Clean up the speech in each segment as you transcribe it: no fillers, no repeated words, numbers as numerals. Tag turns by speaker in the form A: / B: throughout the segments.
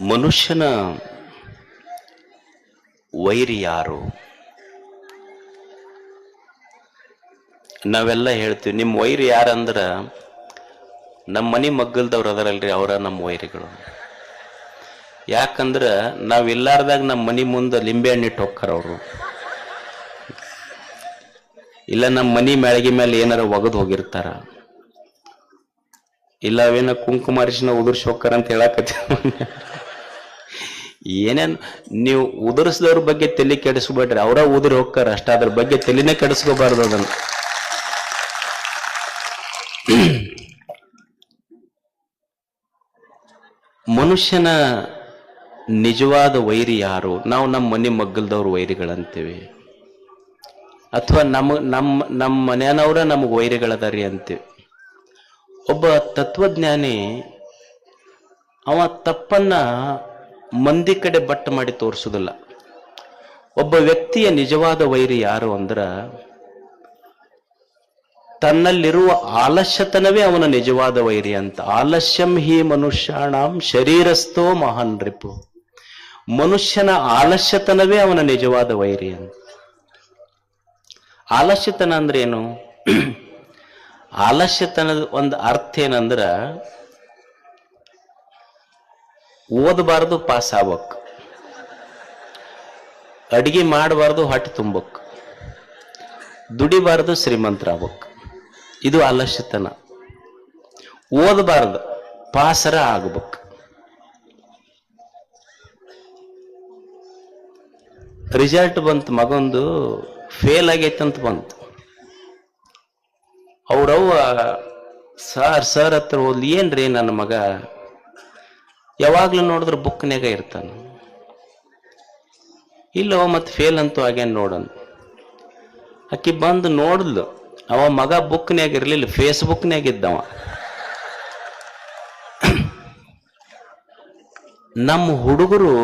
A: ಮನುಷ್ಯನ ವೈರಿ ಯಾರು? ನಾವೆಲ್ಲ ಹೇಳ್ತೀವಿ ನಿಮ್ಮ ವೈರಿ ಯಾರಂದ್ರ ನಮ್ಮ ಮನೆ ಮಗ್ಗಲ್ದವ್ರು ಅದರಲ್ರಿ, ಅವರ ನಮ್ಮ ವೈರಿಗಳು. ಯಾಕಂದ್ರ ನಾವ್ ಇಲ್ಲಾರ್ದಾಗ ನಮ್ಮ ಮನೆ ಮುಂದೆ ಲಿಂಬೆ ಹಣ್ಣು ಇಟ್ಟು ಹೋಗ್ತಾರ ಅವರು, ಇಲ್ಲ ನಮ್ಮ ಮನಿ ಮ್ಯಾಳಗಿ ಮೇಲೆ ಏನಾರ ಒಗದ್ ಹೋಗಿರ್ತಾರ, ಇಲ್ಲ ಅವೇನ ಕುಂಕುಮಾರಿಸಿನ ಉದುರ್ಸಿ ಹೋಗ್ತಾರ ಅಂತ ಹೇಳಕತ್ತಿ. ಏನೇನ್ ನೀವು ಉದುರಿಸಿದವ್ರ ಬಗ್ಗೆ ತಲೆ ಕೆಡಿಸ್ಬೇಡ್ರಿ, ಅವರ ಉದುರಿ ಹೋಗ್ತಾರ ಅಷ್ಟ, ಅದ್ರ ಬಗ್ಗೆ ತಲೆನೇ ಕೆಡಿಸ್ಕೋಬಾರ್ದು. ಅದನ್ನ ಮನುಷ್ಯನ ನಿಜವಾದ ವೈರಿ ಯಾರು? ನಾವು ನಮ್ಮ ಮನೆ ಮಗ್ಗಲ್ದವ್ರ ವೈರಿಗಳಂತೀವಿ, ಅಥವಾ ನಮ್ಮ ಮನೆಯನವರ ನಮಗೆ ವೈರಿಗಳದಾರಿ ಅಂತೀವಿ. ಒಬ್ಬ ತತ್ವಜ್ಞಾನಿ ಅವ ತಪ್ಪನ್ನ ಮಂದಿ ಕಡೆ ಬಟ್ಟ ಮಾಡಿ ತೋರಿಸುವುದಿಲ್ಲ. ಒಬ್ಬ ವ್ಯಕ್ತಿಯ ನಿಜವಾದ ವೈರಿ ಯಾರು ಅಂದ್ರ ತನ್ನಲ್ಲಿರುವ ಆಲಸ್ಯತನವೇ ಅವನ ನಿಜವಾದ ವೈರಿ ಅಂತ. ಆಲಸ್ಯಂ ಹಿ ಮನುಷ್ಯಾಣಂ ಶರೀರಸ್ಥೋ ಮಹಾನ್ ರಿಪು. ಮನುಷ್ಯನ ಆಲಸ್ಯತನವೇ ಅವನ ನಿಜವಾದ ವೈರಿ ಅಂತ. ಆಲಸ್ಯತನ ಅಂದ್ರೆ ಏನು? ಆಲಸ್ಯತನದ ಒಂದು ಅರ್ಥ ಏನಂದ್ರ ಓದಬಾರ್ದು ಪಾಸ್ ಆಗ್ಬೇಕು, ಅಡಿಗೆ ಮಾಡಬಾರ್ದು ಹೊಟ್ಟೆ ತುಂಬಕ್, ದುಡಿಬಾರ್ದು ಶ್ರೀಮಂತರಾಗ್ಬೇಕು. ಇದು ಆಲಸ್ಯತನ. ಓದಬಾರ್ದು ಪಾಸರ ಆಗ್ಬೇಕು. ರಿಸಲ್ಟ್ ಬಂತು, ಮಗೊಂದು ಫೇಲ್ ಆಗೈತಂತ ಬಂತು. ಅವ್ರವ್ವ ಸರ್ ಹತ್ರ ಹೋದ್ಲಿ, ಏನ್ರಿ ನನ್ನ ಮಗ ಯಾವಾಗ್ಲೂ ನೋಡಿದ್ರೆ ಬುಕ್ನ್ಯಾಗ ಇರ್ತಾನ, ಇಲ್ಲೋ ಮತ್ತೆ ಫೇಲ್ ಅಂತೂ ಆಗ್ಯಾನ ನೋಡನ್. ಆಕಿ ಬಂದು ನೋಡ್ಲು, ಅವ ಮಗ ಬುಕ್ನ್ಯಾಗ ಇರ್ಲಿಲ್ಲ, ಫೇಸ್ಬುಕ್ನ್ಯಾಗ ಇದ್ದವ. ನಮ್ಮ ಹುಡುಗರು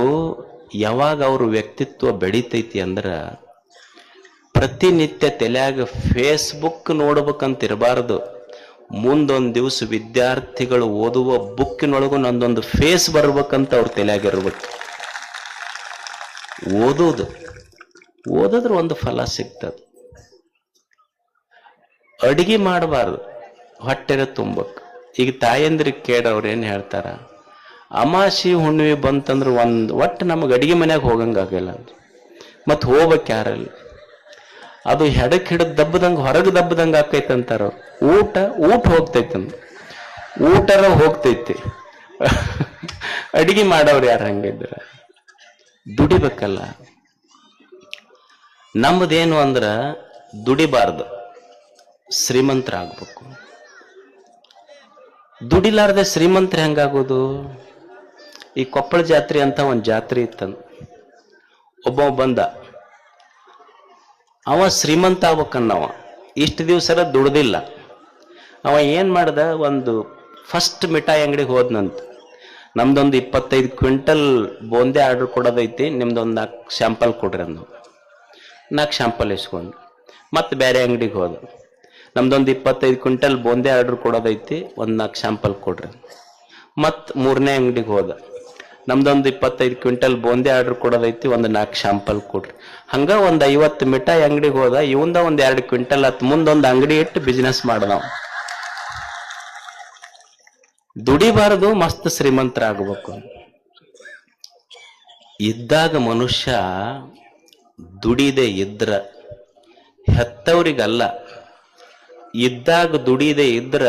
A: ಯಾವಾಗ ಅವ್ರ ವ್ಯಕ್ತಿತ್ವ ಬೆಳಿತೈತಿ ಅಂದ್ರ ಪ್ರತಿನಿತ್ಯ ತಲೆಯಾಗ ಫೇಸ್ಬುಕ್ ನೋಡ್ಬೇಕಂತ ಇರಬಾರ್ದು. ಮುಂದೊಂದು ದಿವಸ ವಿದ್ಯಾರ್ಥಿಗಳು ಓದುವ ಬುಕ್ಕಿನೊಳಗು ನಂದೊಂದು ಫೇಸ್ ಬರ್ಬೇಕಂತ ಅವ್ರ ತಲೆಯಾಗಿರ್ಬೇಕು. ಓದಿದ್ರೆ ಒಂದು ಫಲ ಸಿಗ್ತದ. ಅಡಿಗೆ ಮಾಡಬಾರ್ದು, ಹೊಟ್ಟೆನ ತುಂಬಕ್. ಈಗ ತಾಯಂದ್ರಿಗೆ ಕೇಳವ್ರು ಏನ್ ಹೇಳ್ತಾರ, ಅಮಾಸಿ ಹುಣ್ಣಿಮೆ ಬಂತಂದ್ರೆ ಒಟ್ಟು ನಮಗೆ ಅಡಿಗೆ ಮನ್ಯಾಗ ಹೋಗಂಗಾಗಲ್ಲ, ಮತ್ ಹೋಗ್ಬೇಕು ಯಾರಲ್ಲಿ? ಅದು ಹೆಡಕ್ ಹಿಡದ್ ದಬ್ಬದಂಗ ಹೊರಗೆ ದಬ್ಬದಂಗ ಆಕೈತಂತಾರ. ಊಟ ಹೋಗ್ತೈತಂತ, ಊಟರ ಹೋಗ್ತೈತಿ. ಅಡಿಗೆ ಮಾಡವ್ರು ಯಾರು ಹಂಗಿದ್ರ? ದುಡಿಬೇಕಲ್ಲ. ನಮ್ಮದೇನು ಅಂದ್ರ ದುಡಿಬಾರ್ದು, ಶ್ರೀಮಂತರಾಗ್ಬೇಕು. ದುಡಿಲಾರ್ದೆ ಶ್ರೀಮಂತರ ಹೆಂಗಾಗೋದು? ಈ ಕೊಪ್ಪಳ ಜಾತ್ರೆ ಅಂತ ಒಂದ್ ಜಾತ್ರೆ ಇತ್ತಂದ, ಒಬ್ಬ ಬಂದ, ಅವ ಶ್ರೀಮಂತ ಆಗ್ಬೇಕನ್ನವ. ಇಷ್ಟು ದಿವಸ ದುಡ್ದಿಲ್ಲ. ಅವ ಏನ್ ಮಾಡ್ದ, ಒಂದು ಫಸ್ಟ್ ಮಿಠಾಯಿ ಅಂಗಡಿಗೆ ಹೋದ್ನಂತ. ನಮ್ದೊಂದು 25 ಕ್ವಿಂಟಲ್ ಬೋಂದೆ ಆರ್ಡರ್ ಕೊಡೋದೈತಿ, ನಿಮ್ದೊಂದು 4 ಸ್ಯಾಂಪಲ್ ಕೊಡ್ರಿ ಅಂದ. 4 ಸ್ಯಾಂಪಲ್ ಇಸ್ಕೊಂಡು ಮತ್ತೆ ಬೇರೆ ಅಂಗಡಿಗೆ ಹೋದ. ನಮ್ದೊಂದು 25 ಕ್ವಿಂಟಲ್ ಬೋಂದೆ ಆರ್ಡರ್ ಕೊಡೋದೈತಿ, ಒಂದು 4 ಸ್ಯಾಂಪಲ್ ಕೊಡ್ರಿ. ಮತ್ 3ನೇ ಅಂಗಡಿಗೆ ಹೋದ. ನಮ್ದೊಂದು 25 ಕ್ವಿಂಟಲ್ ಬೋಂದೆ ಆರ್ಡರ್ ಕೊಡೋದೈತಿ, ಒಂದು 4 ಸ್ಯಾಂಪಲ್ ಕೊಡ್ರಿ. ಹಂಗ ಒಂದು 50 ಮಿಠಾಯಿ ಅಂಗಡಿಗೆ ಹೋದ. ಇವಂದ ಒಂದು 2 ಕ್ವಿಂಟಲ್ ಹತ್ ಮುಂದೊಂದು ಅಂಗಡಿ ಇಟ್ಟು ಬಿಸಿನೆಸ್ ಮಾಡದವ. ದುಡಿಬಾರದು, ಮಸ್ತ್ ಶ್ರೀಮಂತರಾಗಬೇಕು. ಇದ್ದಾಗ ಮನುಷ್ಯ ದುಡಿದೆ ಇದ್ರ ಹೆತ್ತವ್ರಿಗಲ್ಲ, ಇದ್ದಾಗ ದುಡಿದೆ ಇದ್ರ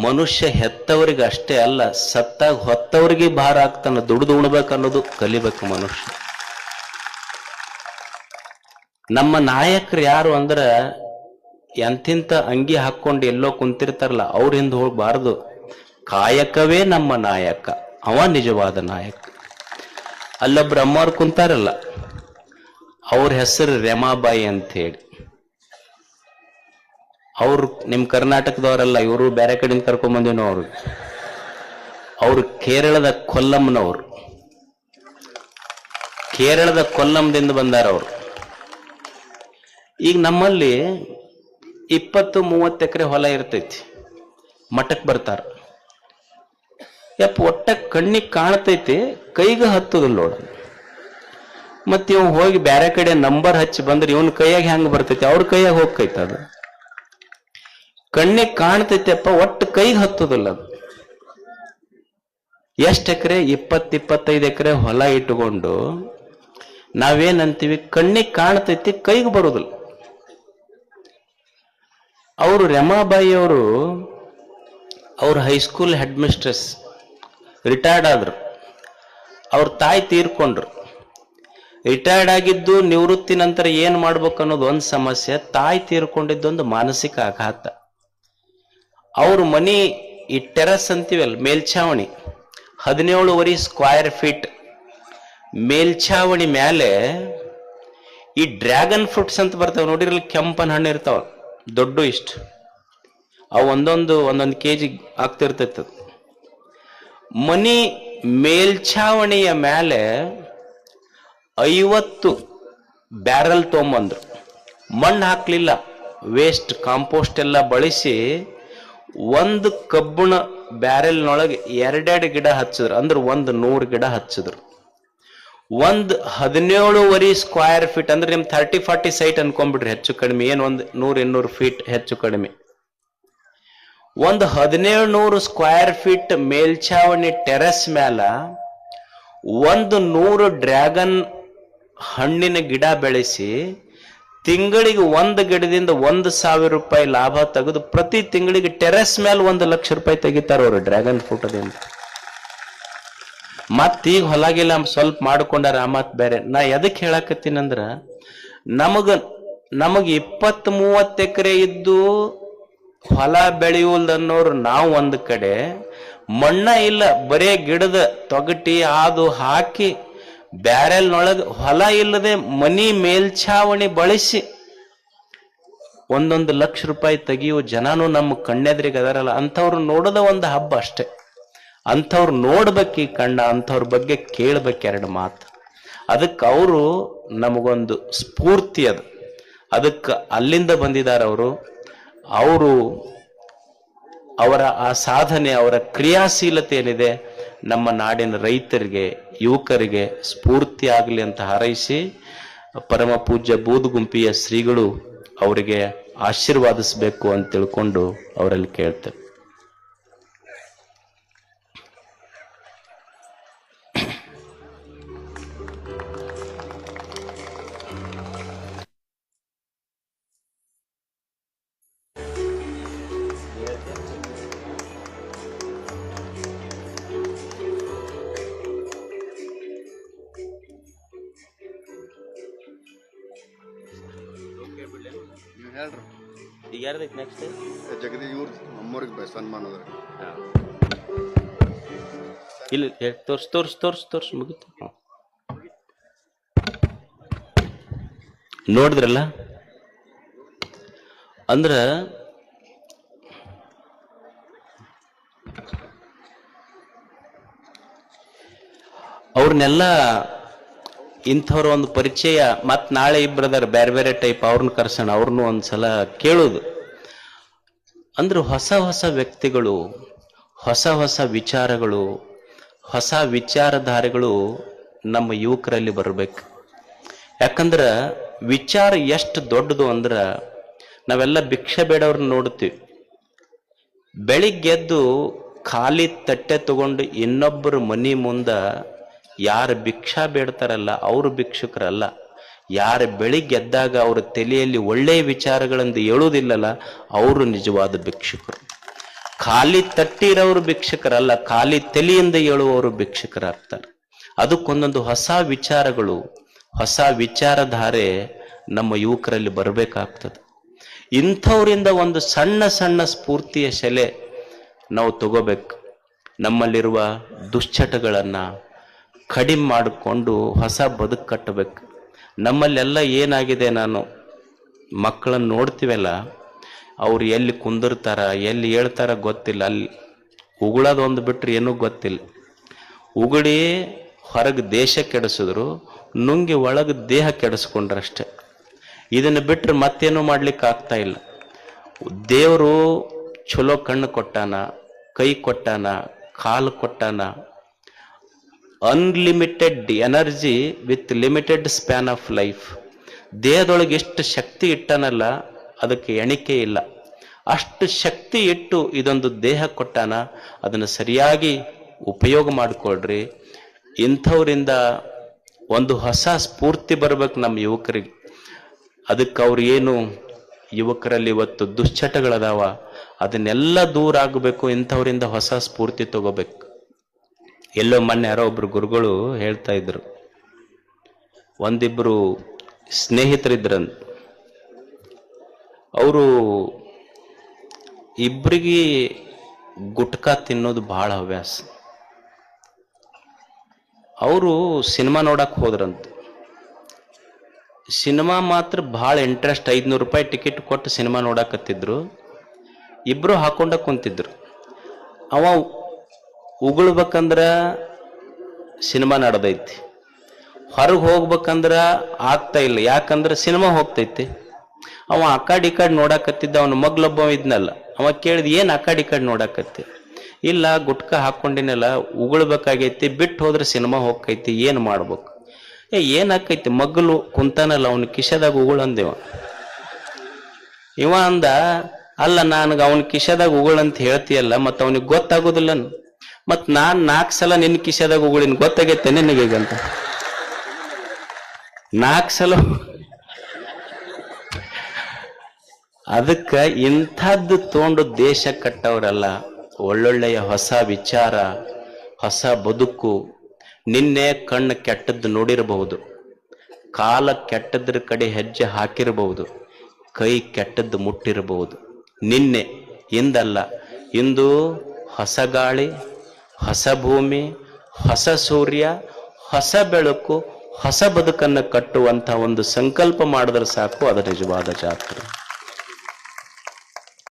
A: ಮನುಷ್ಯ ಹೆತ್ತವ್ರಿಗೆ ಅಷ್ಟೇ ಅಲ್ಲ, ಸತ್ತಾಗ ಹೊತ್ತವ್ರಿಗೆ ಭಾರ ಆಗ್ತಾನ. ದುಡ್ದು ಉಣ್ಬೇಕನ್ನೋದು ಕಲಿಬೇಕು ಮನುಷ್ಯ. ನಮ್ಮ ನಾಯಕರು ಯಾರು ಅಂದ್ರ ಎಂತಿಂತ ಅಂಗಿ ಹಾಕೊಂಡು ಎಲ್ಲೋ ಕುಂತಿರ್ತಾರಲ್ಲ, ಅವ್ರ ಹಿಂದೆ ಹೋಗ್ಬಾರ್ದು. ಕಾಯಕವೇ ನಮ್ಮ ನಾಯಕ, ಅವ ನಿಜವಾದ ನಾಯಕ. ಅಲ್ಲೊಬ್ರು ಅಮ್ಮವ್ರು ಕುಂತಾರಲ್ಲ, ಅವ್ರ ಹೆಸರು ರೆಮಾಬಾಯಿ ಅಂತ ಹೇಳಿ. ಅವ್ರು ನಿಮ್ ಕರ್ನಾಟಕದವರಲ್ಲ, ಇವರು ಬೇರೆ ಕಡೆಯಿಂದ ಕರ್ಕೊಂಡ್ ಬಂದೇನೋ. ಅವ್ರು ಕೇರಳದ ಕೊಲ್ಲಂನವ್ರು, ಕೇರಳದ ಕೊಲ್ಲಂದಿಂದ ಬಂದಾರ ಅವರು. ಈಗ ನಮ್ಮಲ್ಲಿ 20-30 ಎಕರೆ ಹೊಲ ಇರ್ತೈತಿ, ಮಠಕ್ಕೆ ಬರ್ತಾರ. ಯಪ್ಪ ಒಟ್ಟ ಕಣ್ಣಿಗೆ ಕಾಣ್ತೈತಿ, ಕೈಗೆ ಹತ್ತದಿಲ್ಲ ನೋಡ. ಮತ್ತೆ ಇವ್ ಹೋಗಿ ಬೇರೆ ಕಡೆ ನಂಬರ್ ಹಚ್ಚಿ ಬಂದ್ರೆ ಇವನ್ ಕೈಯಾಗ ಹೆಂಗ್ ಬರ್ತೈತಿ, ಅವ್ರ ಕೈಯಾಗ ಹೋಗ್ತೈತಿ. ಅದು ಕಣ್ಣಿಗೆ ಕಾಣ್ತೈತಿಯಪ್ಪ, ಒಟ್ಟು ಕೈಗೆ ಹತ್ತದಿಲ್ಲ. ಅದು ಎಷ್ಟು ಎಕರೆ, 20-25 ಎಕರೆ ಹೊಲ ಇಟ್ಟುಕೊಂಡು ನಾವೇನಂತೀವಿ, ಕಣ್ಣಿಗೆ ಕಾಣ್ತೈತಿ ಕೈಗೆ ಬರುದಿಲ್ಲ. ಅವರು ರಮಾಬಾಯಿ ಅವರು ಅವ್ರ ಹೈಸ್ಕೂಲ್ ಹೆಡ್ ಮಿಸ್ಟ್ರೆಸ್ ರಿಟೈರ್ಡ್ ಆದ್ರು. ಅವ್ರ ತಾಯಿ ತೀರ್ಕೊಂಡ್ರು. ರಿಟೈರ್ಡ್ ಆಗಿದ್ದು ನಿವೃತ್ತಿ ನಂತರ ಏನ್ ಮಾಡ್ಬೇಕು ಅನ್ನೋದು ಒಂದು ಸಮಸ್ಯೆ, ತಾಯಿ ತೀರ್ಕೊಂಡಿದ್ದೊಂದು ಮಾನಸಿಕ ಆಘಾತ. ಅವ್ರ ಮನಿ ಈ ಟೆರಸ್ ಅಂತೀವಲ್ಲ, ಮೇಲ್ಛಾವಣಿ 17 ಸ್ಕ್ವೇರ್ ಫೀಟ್ ಮೇಲ್ಛಾವಣಿ ಮೇಲೆ ಈ ಡ್ರ್ಯಾಗನ್ ಫ್ರೂಟ್ಸ್ ಅಂತ ಬರ್ತಾವ ನೋಡಿರಲಿ, ಕೆಂಪನ ಹಣ್ಣು ಇರ್ತಾವ ದೊಡ್ಡ, ಇಷ್ಟು ಅವು ಒಂದೊಂದು ಕೆಜಿ ಆಗ್ತಿರ್ತೈತ. ಮನಿ ಮೇಲ್ಛಾವಣಿಯ ಮೇಲೆ 50 ಬ್ಯಾರಲ್ ತೊಗೊಂಬಂದ್ರು. ಮಣ್ಣು ಹಾಕ್ಲಿಲ್ಲ, ವೇಸ್ಟ್ ಕಾಂಪೋಸ್ಟ್ ಎಲ್ಲ ಬಳಸಿ ಒಂದು ಕಬ್ಬಣ ಬ್ಯಾರೆಲ್ನೊಳಗೆ 2 ಗಿಡ ಹಚ್ಚಿದ್ರು. ಅಂದ್ರೆ 100 ಗಿಡ ಹಚ್ಚಿದ್ರು. ಒಂದು 17 ಸ್ಕ್ವೇರ್ ಫೀಟ್ ಅಂದ್ರೆ ನಿಮ್ 30-40 ಸೈಟ್ ಅನ್ಕೊಂಡ್ಬಿಡ್ರಿ, ಹೆಚ್ಚು ಕಡಿಮೆ ಏನು, ಒಂದು 100-200 ಫೀಟ್ ಹೆಚ್ಚು ಕಡಿಮೆ. ಒಂದು 1700 ಸ್ಕ್ವೇರ್ ಫೀಟ್ ಮೇಲ್ಛಾವಣಿ ಟೆರೆಸ್ ಮೇಲ 100 ಡ್ರ್ಯಾಗನ್ ಹಣ್ಣಿನ ಗಿಡ ಬೆಳೆಸಿ ತಿಂಗಳಿಗೆ 1 ಗಿಡದಿಂದ 1,000 ರೂಪಾಯಿ ಲಾಭ ತೆಗೆದು ಪ್ರತಿ ತಿಂಗಳಿಗೆ ಟೆರೆಸ್ ಮೇಲೆ 1 ಲಕ್ಷ ರೂಪಾಯಿ ತೆಗಿತಾರ ಅವರು ಡ್ರ್ಯಾಗನ್ ಫ್ರೂಟ್ ಅದಿಂದ. ಮತ್ತೀಗ ಹೊಲಗಿಲ್ಲ ಸ್ವಲ್ಪ ಮಾಡ್ಕೊಂಡಾರ, ಮತ್ ಬೇರೆ. ನಾ ಎದಕ್ ಹೇಳಕತ್ತೀನಂದ್ರ, ನಮಗ 20-30 ಎಕರೆ ಇದ್ದು ಹೊಲ ಬೆಳೆಯುವುದನ್ನೋರು ನಾವು ಒಂದು ಕಡೆ, ಮಣ್ಣ ಇಲ್ಲ, ಬರೇ ಗಿಡದ ತೊಗಟಿ ಆದು ಹಾಕಿ ಬ್ಯಾರೆಲ್ನೊಳಗೆ ಹೊಲ ಇಲ್ಲದೆ ಮನಿ ಮೇಲ್ಛಾವಣಿ ಬಳಸಿ 1 ಲಕ್ಷ ರೂಪಾಯಿ ತೆಗಿಯುವ ಜನನು ನಮ್ಮ ಕಣ್ಣೆದ್ರಿಗೆ ಅದರಲ್ಲ. ಅಂಥವ್ರು ನೋಡೋದ ಒಂದು ಹಬ್ಬ ಅಷ್ಟೇ. ಅಂಥವ್ರು ನೋಡ್ಬೇಕು ಈ ಕಣ್ಣ, ಅಂಥವ್ರ ಬಗ್ಗೆ ಕೇಳ್ಬೇಕು 2 ಮಾತು. ಅದಕ್ಕೆ ಅವರು ನಮಗೊಂದು ಸ್ಫೂರ್ತಿ. ಅದಕ್ಕೆ ಅಲ್ಲಿಂದ ಬಂದಿದ್ದಾರೆ ಅವರು. ಅವರ ಆ ಸಾಧನೆ, ಅವರ ಕ್ರಿಯಾಶೀಲತೆ ಏನಿದೆ ನಮ್ಮ ನಾಡಿನ ರೈತರಿಗೆ, ಯುವಕರಿಗೆ ಸ್ಫೂರ್ತಿ ಆಗಲಿ ಅಂತ ಹಾರೈಸಿ, ಪರಮ ಪೂಜ್ಯ ಬೂದುಗುಂಪಿಯ ಶ್ರೀಗಳು ಅವರಿಗೆ ಆಶೀರ್ವಾದಿಸಬೇಕು ಅಂತ ತಿಳ್ಕೊಂಡು ಅವರಲ್ಲಿ ಕೇಳ್ತೇವೆ. ಈಗ ಯಾರ್ದೈತಿ ನೆಕ್ಸ್ಟ್?
B: ಜಗದೀಶ್ ಇವ್ರ ನಮ್ಮೂರಿಗೆ ಸನ್ಮಾನ ಅದ.
A: ಇಲ್ಲಿ ತೋರ್ಸ್ ಮುಗಿತು. ನೋಡಿದ್ರಲ್ಲ, ಅಂದ್ರ ಅವ್ರನ್ನೆಲ್ಲ ಇಂಥವ್ರ ಒಂದು ಪರಿಚಯ. ಮತ್ ನಾಳೆ ಇಬ್ಬರದಾರ ಬೇರೆ ಬೇರೆ ಟೈಪ್, ಅವ್ರನ್ನ ಕರ್ಸೋಣ, ಅವ್ರನ್ನೂ ಒಂದ್ಸಲ ಕೇಳೋದು. ಅಂದ್ರೆ ಹೊಸ ಹೊಸ ವ್ಯಕ್ತಿಗಳು, ಹೊಸ ವಿಚಾರಗಳು, ಹೊಸ ವಿಚಾರಧಾರೆಗಳು ನಮ್ಮ ಯುವಕರಲ್ಲಿ ಬರಬೇಕು. ಯಾಕಂದ್ರ ವಿಚಾರ ಎಷ್ಟು ದೊಡ್ಡದು ಅಂದ್ರ, ನಾವೆಲ್ಲ ಭಿಕ್ಷೆ ಬೇಡವ್ರನ್ನ ನೋಡ್ತೀವಿ. ಬೆಳಿಗ್ಗೆದ್ದು ಖಾಲಿ ತಟ್ಟೆ ತಗೊಂಡು ಇನ್ನೊಬ್ಬರು ಮನಿ ಮುಂದ ಯಾರು ಭಿಕ್ಷಾ ಬೇಡ್ತಾರಲ್ಲ ಅವರು ಭಿಕ್ಷುಕರಲ್ಲ. ಯಾರು ಬೆಳಿಗ್ಗೆ ಎದ್ದಾಗ ಅವ್ರ ತಲೆಯಲ್ಲಿ ಒಳ್ಳೆಯ ವಿಚಾರಗಳನ್ನು ಹೇಳುವುದಿಲ್ಲಲ್ಲ, ಅವರು ನಿಜವಾದ ಭಿಕ್ಷುಕರು. ಖಾಲಿ ತಟ್ಟಿರೋರು ಭಿಕ್ಷುಕರಲ್ಲ, ಖಾಲಿ ತಲೆಯಿಂದ ಹೇಳುವವರು ಭಿಕ್ಷುಕರಾಗ್ತಾರೆ. ಅದಕ್ಕೊಂದೊಂದು ಹೊಸ ವಿಚಾರಗಳು, ಹೊಸ ವಿಚಾರಧಾರೆ ನಮ್ಮ ಯುವಕರಲ್ಲಿ ಬರಬೇಕಾಗ್ತದೆ. ಇಂಥವರಿಂದ ಒಂದು ಸಣ್ಣ ಸಣ್ಣ ಸ್ಫೂರ್ತಿಯ ಶೆಲೆ ನಾವು ತಗೋಬೇಕು. ನಮ್ಮಲ್ಲಿರುವ ದುಶ್ಚಟಗಳನ್ನ ಕಡಿಮೆ ಮಾಡಿಕೊಂಡು ಹೊಸ ಬದುಕು ಕಟ್ಟಬೇಕು. ನಮ್ಮಲ್ಲೆಲ್ಲ ಏನಾಗಿದೆ, ನಾನು ಮಕ್ಕಳನ್ನು ನೋಡ್ತೀವಲ್ಲ, ಅವ್ರು ಎಲ್ಲಿ ಕುಂದಿರ್ತಾರ, ಎಲ್ಲಿ ಹೇಳ್ತಾರ ಗೊತ್ತಿಲ್ಲ. ಅಲ್ಲಿ ಉಗುಳೋದೊಂದು ಬಿಟ್ರೆ ಏನೂ ಗೊತ್ತಿಲ್ಲ. ಉಗುಳಿ ಹೊರಗೆ ದೇಶ ಕೆಡಿಸಿದ್ರು, ನುಂಗಿ ಒಳಗೆ ದೇಹ ಕೆಡಿಸ್ಕೊಂಡ್ರಷ್ಟೆ. ಇದನ್ನು ಬಿಟ್ಟರೆ ಮತ್ತೇನೂ ಮಾಡ್ಲಿಕ್ಕೆ ಆಗ್ತಾ ಇಲ್ಲ. ದೇವರು ಚಲೋ ಕಣ್ಣು ಕೊಟ್ಟಾನ, ಕೈ ಕೊಟ್ಟಾನ, ಕಾಲು ಕೊಟ್ಟಾನ. Unlimited energy with limited span of life. ದೇಹದೊಳಗೆ ಎಷ್ಟು ಶಕ್ತಿ ಇಟ್ಟನಲ್ಲ ಅದಕ್ಕೆ ಎಣಿಕೆ ಇಲ್ಲ. ಅಷ್ಟು ಶಕ್ತಿ ಇಟ್ಟು ಇದೊಂದು ದೇಹ ಕೊಟ್ಟಾನ, ಅದನ್ನು ಸರಿಯಾಗಿ ಉಪಯೋಗ ಮಾಡಿಕೊಳ್ರಿ. ಇಂಥವರಿಂದ ಒಂದು ಹೊಸ ಸ್ಫೂರ್ತಿ ಬರ್ಬೇಕು ನಮ್ಮ ಯುವಕರಿಗೆ. ಅದಕ್ಕೆ ಅವ್ರು ಏನು ಯುವಕರಲ್ಲಿ ಇವತ್ತು ದುಶ್ಚಟಗಳದಾವ ಅದನ್ನೆಲ್ಲ ದೂರ ಆಗಬೇಕು. ಇಂಥವರಿಂದ ಹೊಸ ಸ್ಫೂರ್ತಿ ತಗೋಬೇಕು. ಎಲ್ಲೋ ಮೊನ್ನೆ ಯಾರೋ ಒಬ್ರು ಗುರುಗಳು ಹೇಳ್ತಾ ಇದ್ರು, ಒಂದಿಬ್ರು ಸ್ನೇಹಿತರಿದ್ರಂತ. ಅವರು ಇಬ್ಬರಿಗೆ ಗುಟ್ಕಾ ತಿನ್ನೋದು ಬಹಳ ಹವ್ಯಾಸ. ಅವರು ಸಿನಿಮಾ ನೋಡಕ್ ಹೋದ್ರಂತ. ಸಿನಿಮಾ ಮಾತ್ರ ಬಹಳ ಇಂಟ್ರೆಸ್ಟ್, 500 ರೂಪಾಯಿ ಟಿಕೆಟ್ ಕೊಟ್ಟು ಸಿನಿಮಾ ನೋಡಕತ್ತಿದ್ರು. ಇಬ್ರು ಹಾಕೊಂಡ ಕುಂತಿದ್ರು. ಅವ ಉಗುಳ್ಬೇಕಂದ್ರ ಸಿನಿಮಾ ನಡೆದೈತಿ, ಹೊರಗೆ ಹೋಗ್ಬೇಕಂದ್ರ ಆಗ್ತಾ ಇಲ್ಲ, ಯಾಕಂದ್ರೆ ಸಿನಿಮಾ ಹೋಗ್ತೈತಿ. ಅವ ಆ ಕಡೆ ಈ ಕಡೆ ನೋಡಕತ್ತಿದ್ದ. ಅವನ ಮಗ್ಲೊಬ್ಬ ಇದ್ನಲ್ಲ, ಅವ ಕೇಳಿದ ಏನ್ ಆ ಕಡೆ ಈ ಕಡೆ ನೋಡಕತ್ತಿ? ಇಲ್ಲ ಗುಟ್ಕಾ ಹಾಕೊಂಡಿನಲ್ಲ, ಉಗುಳ್ಬೇಕಾಗೈತಿ, ಬಿಟ್ಟು ಹೋದ್ರೆ ಸಿನಿಮಾ ಹೋಗ್ತೈತಿ, ಏನ್ ಮಾಡ್ಬೇಕು? ಏನಾಕೈತಿ? ಮಗ್ಲು ಕುಂತಾನಲ್ಲ ಅವನ ಕಿಶೆದಾಗ ಉಗುಳಂದೇವ. ಇವ ಅಂದ, ಅಲ್ಲ ನನಗ ಅವನ ಕಿಶೆದಾಗ ಉಗುಳಂತ ಹೇಳ್ತೀಯಲ್ಲ, ಮತ್ತ ಅವನಿಗೆ ಗೊತ್ತಾಗೋದಿಲ್ಲ. ಮತ್ ನಾನ್ 4 ಸಲ ನಿನ್ನ ಕಿಶೆದಾಗ ಉಗುಳಿನ, ಗೊತ್ತಾಗೈತೆ ನಿನಗೀಗಂತ? 4 ಸಲ. ಅದಕ್ಕ ಇಂಥದ್ದು ತಗೊಂಡು ದೇಶ ಕಟ್ಟವ್ರಲ್ಲ. ಒಳ್ಳೊಳ್ಳೆಯ ಹೊಸ ವಿಚಾರ, ಹೊಸ ಬದುಕು. ನಿನ್ನೆ ಕಣ್ಣು ಕೆಟ್ಟದ್ದು ನೋಡಿರಬಹುದು, ಕಾಲ ಕೆಟ್ಟದ್ರ ಕಡೆ ಹೆಜ್ಜೆ ಹಾಕಿರಬಹುದು, ಕೈ ಕೆಟ್ಟದ್ದು ಮುಟ್ಟಿರಬಹುದು. ನಿನ್ನೆ, ಇಂದಲ್ಲ. ಇಂದು ಹೊಸ ಗಾಳಿ, ಹೊಸ ಭೂಮಿ, ಹೊಸ ಸೂರ್ಯ, ಹೊಸ ಬೆಳಕು, ಹೊಸ ಬದುಕನ್ನು ಕಟ್ಟುವಂಥ ಒಂದು ಸಂಕಲ್ಪ ಮಾಡಿದ್ರೆ ಸಾಕು, ಅದು ನಿಜವಾದ ಜಾತ್ರೆ.